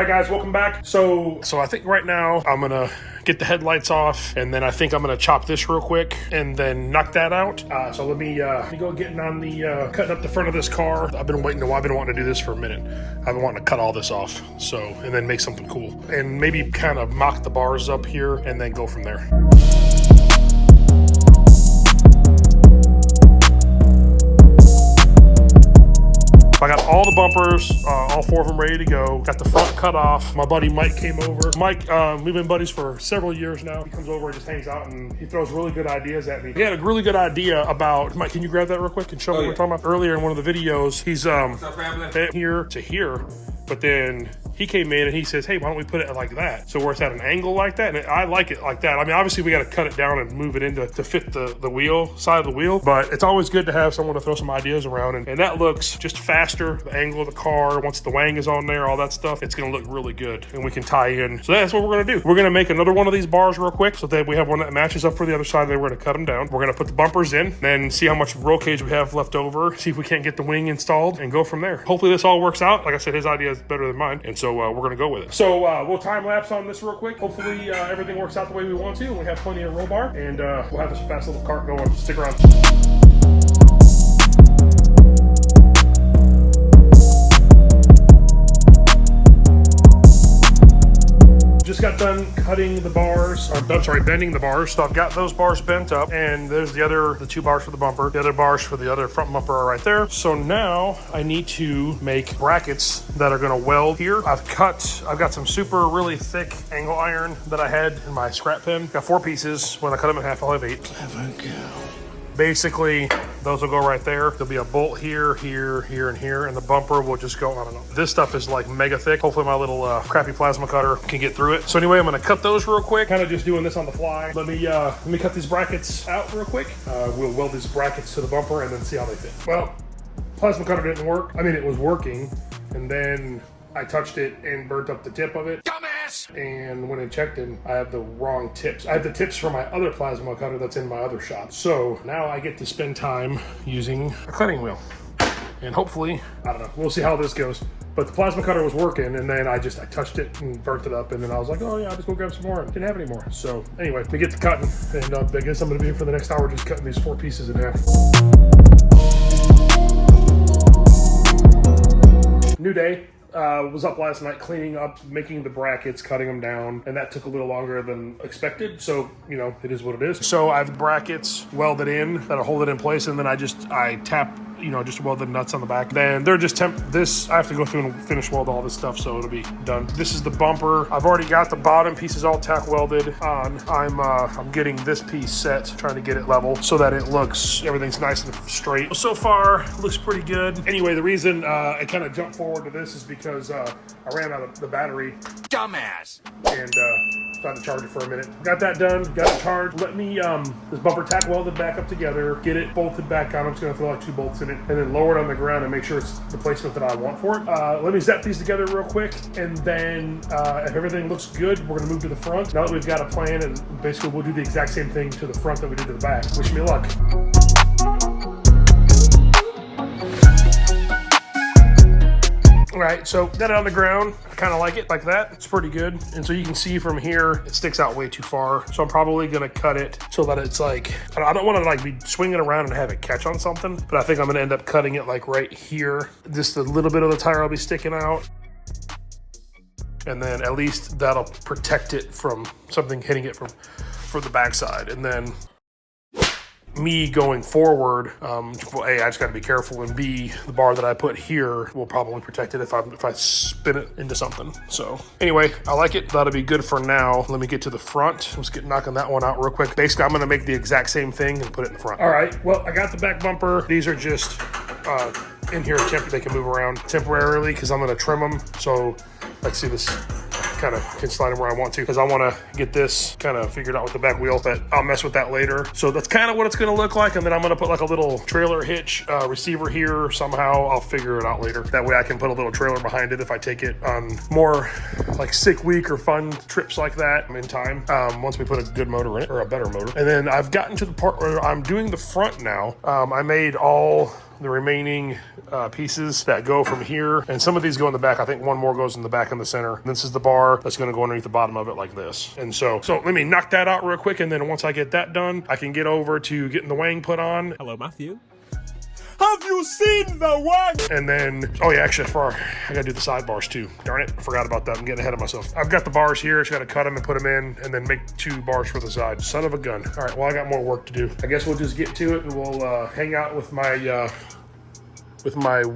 right, guys, welcome back. So I think right now I'm gonna get the headlights off, and then I think I'm gonna chop this real quick and then knock that out. So let me go getting on the cutting up the front of this car. I've been wanting to do this for a minute. I've been wanting to cut all this off, so and then make something cool and maybe kind of mock the bars up here and then go from there. I got all the bumpers, all 4 of them ready to go. Got the front cut off. My buddy Mike came over. Mike, we've been buddies for several years now. He comes over and just hangs out, and he throws really good ideas at me. He had a really good idea about, Mike, can you grab that real quick and show me what we're talking about? Earlier in one of the videos, he's here to here, but then he came in and he says, hey, why don't we put it like that? So where it's at an angle like that, and I like it like that. I mean, obviously we got to cut it down and move it into to fit the wheel, side of the wheel, but it's always good to have someone to throw some ideas around, and that looks just faster. The angle of the car, once the wang is on there, all that stuff, it's gonna look really good, and we can tie in. So that's what we're gonna do. We're gonna make another one of these bars real quick so that we have one that matches up for the other side. Then we're gonna cut them down. We're gonna put the bumpers in, then see how much roll cage we have left over, see if we can't get the wing installed, and go from there. Hopefully this all works out. Like I said, his idea is better than mine, and so we're gonna go with it. So we'll time lapse on this real quick. Hopefully everything works out the way we want to, and we have plenty of roll bar, and we'll have this fast little cart going. Stick around. Just got done cutting the bars, bending the bars. So I've got those bars bent up, and there's the 2 bars for the bumper. The other bars for the other front bumper are right there. So now I need to make brackets that are gonna weld here. I've got some super really thick angle iron that I had in my scrap pen. Got 4 pieces. When I cut them in half, I'll have 8. Clever girl. Basically, those will go right there. There'll be a bolt here, here, here, and here, and the bumper will just go, I don't know. This stuff is like mega thick. Hopefully my little crappy plasma cutter can get through it. So anyway, I'm gonna cut those real quick. Kind of just doing this on the fly. Let me cut these brackets out real quick. We'll weld these brackets to the bumper and then see how they fit. Well, plasma cutter didn't work. I mean, it was working, and then I touched it and burnt up the tip of it. And when I checked in, I have the wrong tips. I have the tips for my other plasma cutter that's in my other shop. So now I get to spend time using a cutting wheel. And hopefully, I don't know, we'll see how this goes. But the plasma cutter was working, and then I touched it and burnt it up, and then I was like, oh yeah, I'll just go grab some more. Didn't have any more. So anyway, we get to cutting, and I guess I'm gonna be here for the next hour just cutting these 4 pieces in half. New day. Was up last night cleaning up, making the brackets, cutting them down, and that took a little longer than expected. So, you know, it is what it is. So I have brackets welded in that'll hold it in place, and then I tap, just weld the nuts on the back. Then they're just this, I have to go through and finish weld all this stuff, so it'll be done. This is the bumper. I've already got the bottom pieces all tack welded on. I'm getting this piece set, trying to get it level so that everything's nice and straight. So far, looks pretty good. Anyway, the reason I kind of jumped forward to this is because I ran out of the battery. Dumbass! And tried to charge it for a minute. Got that done, got it charged. Let me, this bumper tack welded back up together, get it bolted back on. I'm just gonna throw like 2 bolts in it, and then lower it on the ground and make sure it's the placement that I want for it. Let me zap these together real quick, and then if everything looks good, we're gonna move to the front. Now that we've got a plan, and basically we'll do the exact same thing to the front that we did to the back. Wish me luck. All right, so got it on the ground. I kind of like it like that. It's pretty good. And so you can see from here, it sticks out way too far. So I'm probably gonna cut it so that it's like, I don't wanna like be swinging around and have it catch on something, but I think I'm gonna end up cutting it like right here. Just a little bit of the tire will be sticking out. And then at least that'll protect it from something hitting it from the backside. And then me going forward, well, A, I just gotta be careful, and B, the bar that I put here will probably protect it if I spin it into something. So anyway, I like it. That'll be good for now. Let me get to the front. Let's get knocking that one out real quick. Basically, I'm gonna make the exact same thing and put it in the front. All right, well, I got the back bumper. These are just in here, they can move around temporarily because I'm gonna trim them. So like, see this, kind of can slide them where I want to, because I want to get this kind of figured out with the back wheel, but I'll mess with that later. So that's kind of what it's going to look like. And then I'm going to put like a little trailer hitch receiver here somehow. I'll figure it out later. That way I can put a little trailer behind it if I take it on more like sick week or fun trips like that in time, once we put a good motor in it, or a better motor. And then I've gotten to the part where I'm doing the front now. I made all the remaining pieces that go from here. And some of these go in the back. I think one more goes in the back in the center. And this is the bar that's going to go underneath the bottom of it like this. And so let me knock that out real quick. And then once I get that done, I can get over to getting the wang put on. Hello, Matthew. Have you seen the wang? And then, oh yeah, actually, I gotta do the sidebars too. Darn it, I forgot about that. I'm getting ahead of myself. I've got the bars here. Just gotta cut them and put them in, and then make 2 bars for the side. Son of a gun. All right, well, I got more work to do. I guess we'll just get to it, and we'll hang out with my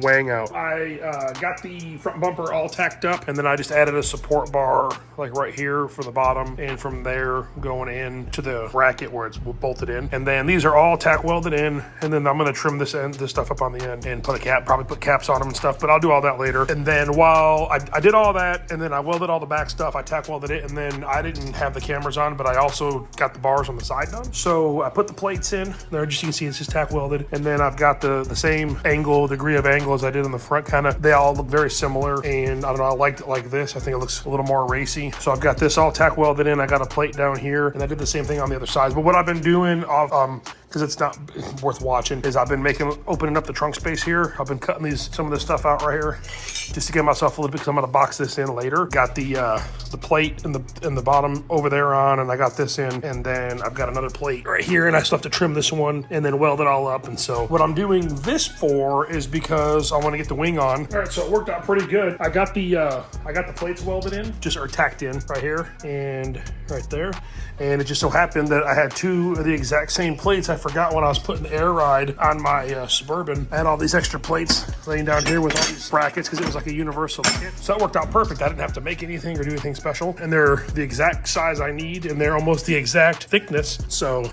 wang out. I got the front bumper all tacked up, and then I just added a support bar like right here for the bottom, and from there going in to the bracket where it's bolted in. And then these are all tack welded in, and then I'm gonna trim this stuff up on the end and put a cap, probably put caps on them and stuff, but I'll do all that later. And then while I did all that, and then I welded all the back stuff, I tack welded it, and then I didn't have the cameras on, but I also got the bars on the side done. So I put the plates in there, just you can see it's just tack welded, and then I've got the same degree of angle as I did on the front. Kind of, they all look very similar, and I don't know, I liked it like this. I think it looks a little more racy. So I've got this all tack welded in. I got a plate down here, and I did the same thing on the other side. But what I've been doing, because it's not worth watching, is I've been opening up the trunk space here. I've been cutting some of this stuff out right here, just to give myself a little bit, because I'm gonna box this in later. Got the plate in the bottom over there on, and I got this in, and then I've got another plate right here, and I still have to trim this one and then weld it all up. And so what I'm doing this for is because I want to get the wing on. All right, so it worked out pretty good. I got the plates welded in, or tacked in right here and right there, and it just so happened that I had 2 of the exact same plates. I forgot when I was putting the air ride on my Suburban. I had all these extra plates laying down here with all these brackets because it was like a universal kit. So that worked out perfect. I didn't have to make anything or do anything special, and they're the exact size I need, and they're almost the exact thickness. So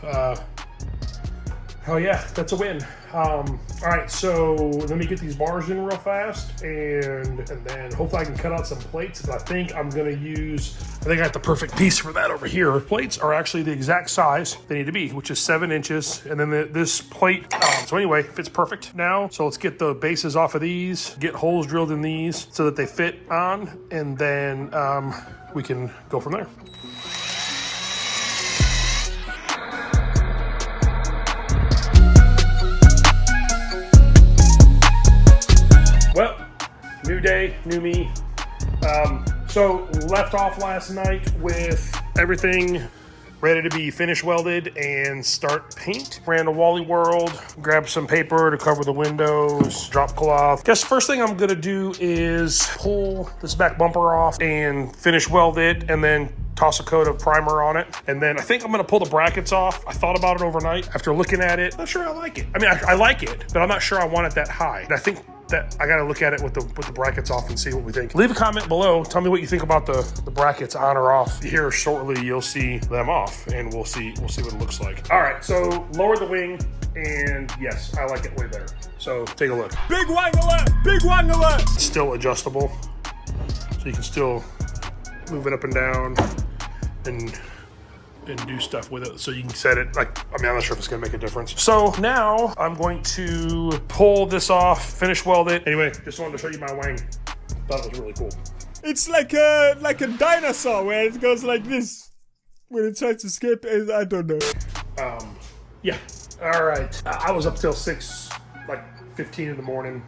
oh yeah, that's a win. All right, so let me get these bars in real fast, and then hopefully I can cut out some plates. But I think I got the perfect piece for that over here. Plates are actually the exact size they need to be, which is 7 inches. And then this plate, so anyway, fits perfect now. So let's get the bases off of these, get holes drilled in these so that they fit on, and then we can go from there. Well, new day, new me. So left off last night with everything ready to be finish welded and start paint. Ran to Wally World, grabbed some paper to cover the windows, drop cloth. Guess first thing I'm gonna do is pull this back bumper off and finish weld it, and then toss a coat of primer on it. And then I think I'm gonna pull the brackets off. I thought about it overnight. After looking at it, I'm not sure I like it. I mean, I like it, but I'm not sure I want it that high. And I think that I gotta look at it with the brackets off and see what we think. Leave a comment below. Tell me what you think about the brackets on or off. Here shortly, you'll see them off, and we'll see what it looks like. All right, so lower the wing, and yes, I like it way better. So take a look. Big wang alert! Big wang alert! It's still adjustable, so you can still move it up and down and do stuff with it. So you can set it like, I mean, I'm not sure if it's gonna make a difference. So now I'm going to pull this off, finish weld it. Anyway, just wanted to show you my wang. Thought it was really cool. It's like a dinosaur where it goes like this when it tries to skip. I don't know. Yeah. All right. I was up till 6:15 in the morning,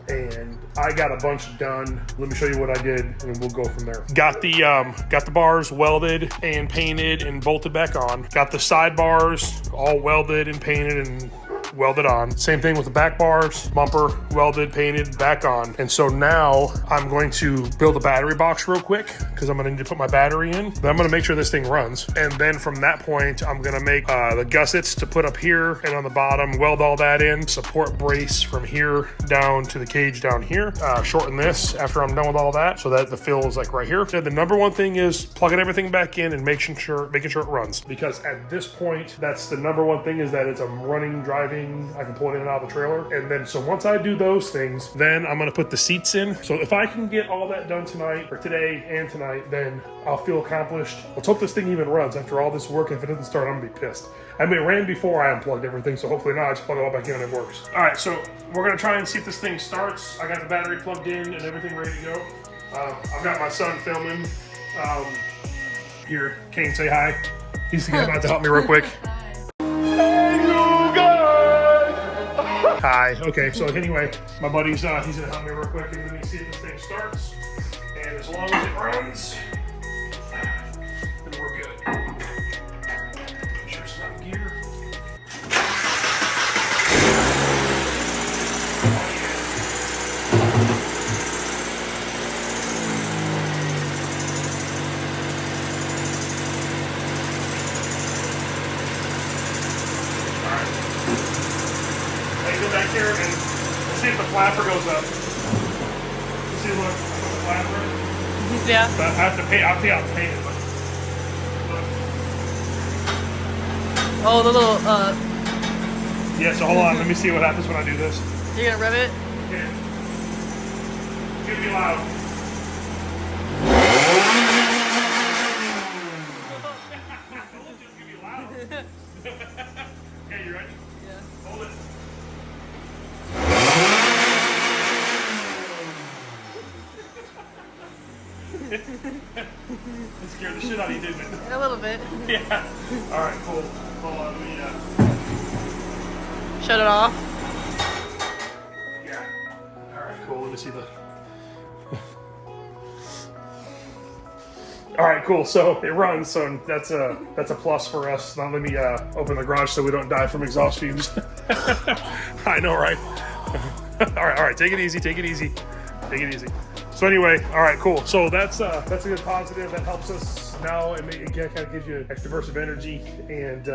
and I got a bunch done. Let me show you what I did, and we'll go from there. Got the bars welded and painted and bolted back on. Got the side bars all welded and painted and welded on. Same thing with the back bars, bumper, welded, painted, back on. And so now I'm going to build a battery box real quick, because I'm gonna need to put my battery in. Then I'm gonna make sure this thing runs. And then from that point, I'm gonna make the gussets to put up here and on the bottom, weld all that in, support brace from here down to the cage down here. Shorten this after I'm done with all that, so that the fill is like right here. So the number one thing is plugging everything back in and making sure it runs. Because at this point, that's the number one thing, is that it's a running, driving, I can pull it in and out of the trailer. And then, so once I do those things, then I'm gonna put the seats in. So if I can get all that done tonight, or today and tonight, then I'll feel accomplished. Let's hope this thing even runs after all this work. If it doesn't start, I'm gonna be pissed. I mean, it ran before I unplugged everything, so hopefully now I just plug it all back in and it works. All right, so we're gonna try and see if this thing starts. I got the battery plugged in and everything ready to go. I've got my son filming. Here, Kane, say hi. He's about to help me real quick. Hi. Okay, so anyway, my buddy's he's gonna help me real quick and let me see if this thing starts. And as long as it runs, then we're good. Make sure it's not in gear. Go back here and we'll see if the flapper goes up. You see what the flapper is? Yeah. But I have to paint. I'll paint it. But Oh, the little yeah. So hold on. Let me see what happens when I do this. you're gonna rev it? Yeah. It's gonna be loud. It's gonna be loud. Okay, you ready? Yeah. Hold it. It scared the shit out of you, didn't it? A little bit. Yeah. Alright, cool. Hold on, let me, Shut it off. yeah. Alright, cool. Let me see the... Alright, cool. So it runs, so that's a plus for us. Now let me open the garage so we don't die from exhaust fumes. I know, right? Alright, take it easy, take it easy. Take it easy. So anyway, all right, cool. So that's a good positive. That helps us now, and it kind of gives you an extra burst of energy. And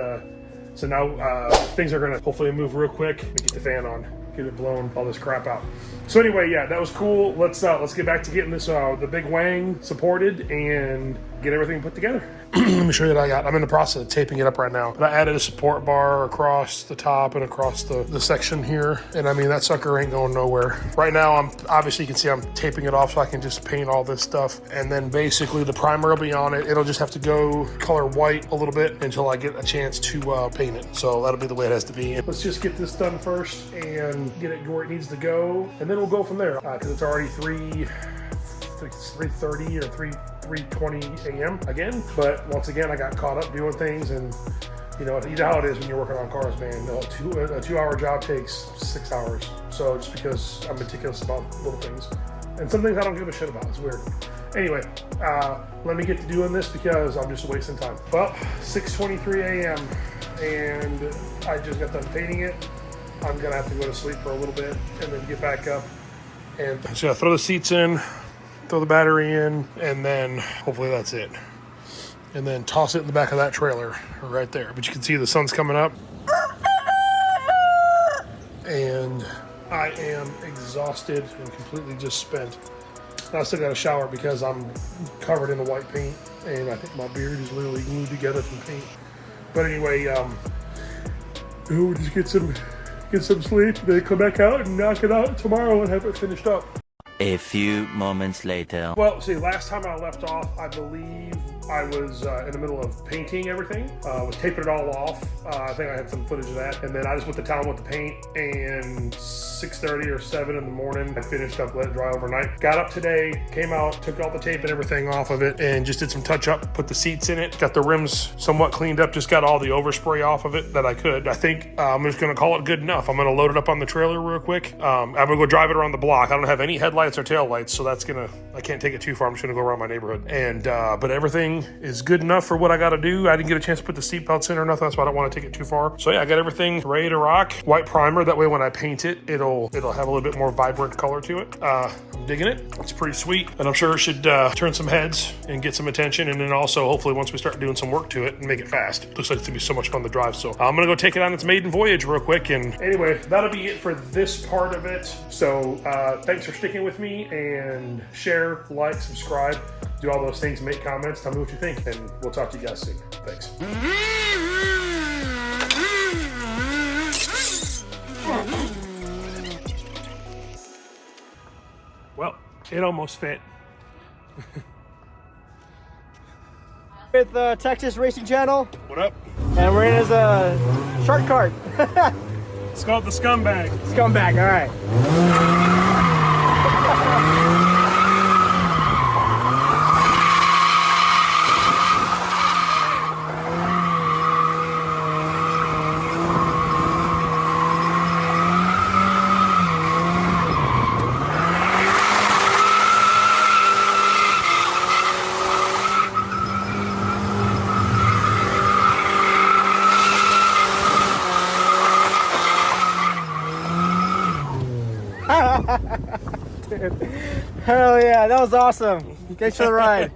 so now things are gonna hopefully move real quick. Let me get the fan on, get it blown all this crap out. So anyway, yeah, that was cool. Let's get back to getting this the big wang supported and get everything put together. Let me show you what I'm in the process of taping it up right now. But I added a support bar across the top and across the section here. And I mean, that sucker ain't going nowhere. Right now, obviously you can see I'm taping it off so I can just paint all this stuff. And then basically the primer will be on it. It'll just have to go color white a little bit until I get a chance to paint it. So that'll be the way it has to be. Let's just get this done first and get it where it needs to go. And then we'll go from there. Because it's already 3:30 or 3:20 a.m. again. But once again, I got caught up doing things, and you know how it is when you're working on cars, man. A 2-hour job takes 6 hours. So just because I'm meticulous about little things, and some things I don't give a shit about. It's weird. Anyway, let me get to doing this because I'm just wasting time. Well, 6:23 a.m. and I just got done painting it. I'm gonna have to go to sleep for a little bit and then get back up. And so throw the seats in, throw the battery in, and then hopefully that's it. And then toss it in the back of that trailer right there. But you can see the sun's coming up. And I am exhausted and completely just spent. I still got a shower because I'm covered in the white paint, and I think my beard is literally glued together from paint. But anyway, we'll just get some sleep, then come back out and knock it out tomorrow and have it finished up. A few moments later. Well, see, last time I left off, I believe I was in the middle of painting everything. Was taping it all off. I think I had some footage of that. And then I just went to town with the paint, and 6:30 or 7 in the morning, I finished up, let it dry overnight. Got up today, came out, took all the tape and everything off of it, and just did some touch up, put the seats in it, got the rims somewhat cleaned up, just got all the overspray off of it that I could. I think I'm just gonna call it good enough. I'm gonna load it up on the trailer real quick. I'm gonna go drive it around the block. I don't have any headlights or tail lights, so I can't take it too far. I'm just gonna go around my neighborhood. And but everything is good enough for what I gotta do. I didn't get a chance to put the seat belts in or nothing. That's why I don't want to take it too far. So yeah, I got everything ready to rock. White primer, that way when I paint it, it'll have a little bit more vibrant color to it. I'm digging it. It's pretty sweet, and I'm sure it should turn some heads and get some attention. And then also, hopefully, once we start doing some work to it and make it fast, it looks like it's gonna be so much fun to drive. So I'm gonna go take it on its maiden voyage real quick. And anyway, that'll be it for this part of it. So thanks for sticking with me, and share, like, subscribe, do all those things, make comments, tell me what you think, and we'll talk to you guys soon. Thanks. Well, it almost fit. With Texas Racing Channel, What up? and we're in as a shark cart. It's called the Scumbag. Scumbag, all right. Hell yeah, that was awesome. Thanks for the ride.